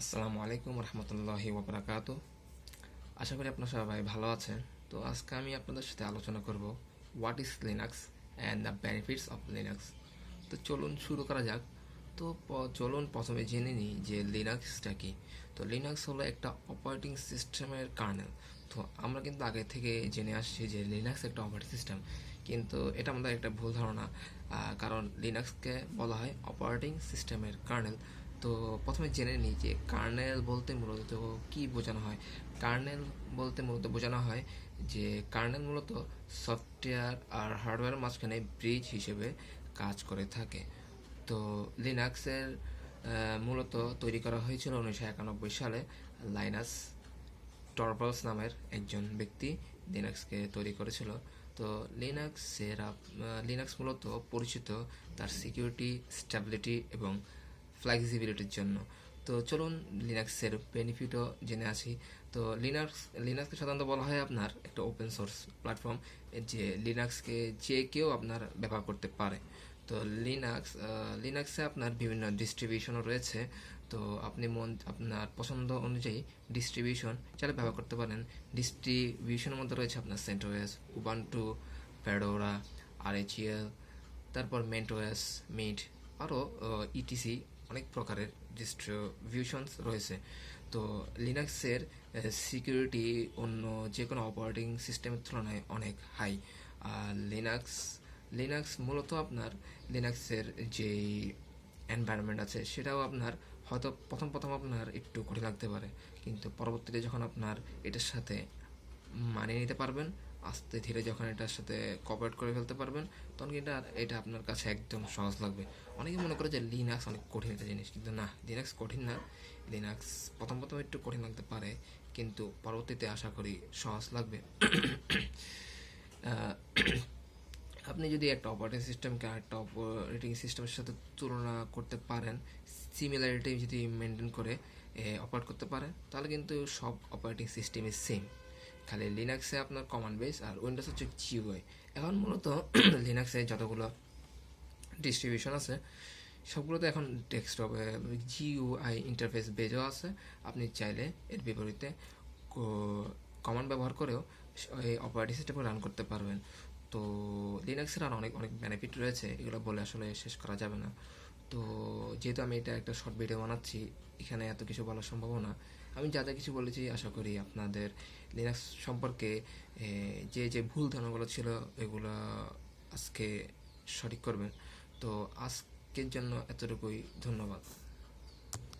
আসসালামু আলাইকুম রহমতুল্লাহি ওবরাকাতু। আশা করি আপনার সবাই ভালো আছেন। তো আজকে আমি আপনাদের সাথে আলোচনা করব what is Linux and the benefits of Linux. তো চলুন শুরু করা যাক। তো চলুন প্রথমে জেনে নিই যে লিনাক্সটা কি। তো লিনাক্স হলো একটা অপারেটিং সিস্টেমের কার্নেল। তো আমরা কিন্তু আগে থেকে জেনে আসছি যে লিনাক্স একটা অপারেটিং সিস্টেম, কিন্তু এটা আমাদের একটা ভুল ধারণা। কারণ লিনাক্সকে বলা হয় অপারেটিং সিস্টেমের কার্নেল। তো প্রথমে জেনে নিই যে কার্নেল বলতে মূলত কি বোঝানো হয়। কার্নেল বলতে মূলত বোঝানো হয় যে কার্নেল মূলত সফটওয়্যার আর হার্ডওয়্যারের মাঝখানে ব্রিজ হিসেবে কাজ করে থাকে। তো লিনাক্সের মূলত তৈরি করা হয়েছিল 1991 সালে। লাইনাস টরভালস নামের একজন ব্যক্তি লিনাক্সকে তৈরি করেছিল। তো লিনাক্স মূলত পরিচিত তার সিকিউরিটি, স্টেবিলিটি এবং ফ্লেক্সিবিলিটির জন্য। তো চলুন লিনাক্সের বেনিফিটও জেনে আসি। তো লিনাক্সকে সাধারণত বলা হয় আপনার একটা ওপেন সোর্স প্ল্যাটফর্ম, যে লিনাক্সকে যে কেউ আপনার ব্যবহার করতে পারে। তো লিনাক্সে আপনার বিভিন্ন ডিস্ট্রিবিউশনও রয়েছে। তো আপনি আপনার পছন্দ অনুযায়ী ডিস্ট্রিবিউশন চাইলে ব্যবহার করতে পারেন। ডিস্ট্রিবিউশনের মধ্যে রয়েছে আপনার সেন্টোস, উবান্টু, ফেডোরা, আরএইচএল, তারপর মেন্টোস, মিট, আরও ইটিসি অনেক প্রকারের ডিস্ট্রিবিউশনস রয়েছে। তো লিনাক্সের সিকিউরিটি অন্য যে কোনো অপারেটিং সিস্টেমের তুলনায় অনেক হাই। আর লিনাক্স মূলত আপনার লিনাক্সের যেই এনভায়রনমেন্ট আছে সেটাও আপনার হয়তো প্রথম প্রথম আপনার একটু কঠিন লাগতে পারে, কিন্তু পরবর্তীতে যখন আপনার এটার সাথে মানিয়ে নিতে পারবেন, আস্তে ধীরে যখন এটার সাথে কোঅপারেট করে ফেলতে পারবেন, তখন কিন্তু এটা আপনার কাছে একদম সহজ লাগবে। অনেকে মনে করে যে লিনাক্স অনেক কঠিন একটা জিনিস, কিন্তু না, লিনাক্স কঠিন না। লিনাক্স প্রথম প্রথম একটু কঠিন লাগতে পারে, কিন্তু পরবর্তীতে আশা করি সহজ লাগবে। আপনি যদি একটা অপারেটিং সিস্টেমকে আরেকটা অপারেটিং সিস্টেমের সাথে তুলনা করতে পারেন, সিমিলারিটি যদি মেনটেন করে অপারেট করতে পারেন, তাহলে কিন্তু সব অপারেটিং সিস্টেমই সেম। খালি লিনাক্সে আপনার কমান্ড বেস আর উইন্ডোজ হচ্ছে জিইউআই। এখন মূলত লিনাক্সে যতগুলো ডিস্ট্রিবিউশন আছে সবগুলোতে এখন ডেস্কটপে জিইউআই ইন্টারফেস বেজও আছে। আপনি চাইলে এর বিপরীতে কমান্ড ব্যবহার করেও এই অপারেটিং সিস্টেমে রান করতে পারবেন। তো লিনাক্সের আর অনেক অনেক বেনিফিট রয়েছে, এগুলো বলে আসলে শেষ করা যাবে না। তো যেহেতু আমি এটা একটা শর্ট ভিডিও বানাচ্ছি, এখানে এত কিছু বলা সম্ভব না। আমি যা যা কিছু বলেছি আশা করি আপনাদের লিনাক্স সম্পর্কে যে যে ভুল ধারণাগুলো ছিল এগুলো আজকে সঠিক করবেন। তো আজকের জন্য এতটুকুই, ধন্যবাদ।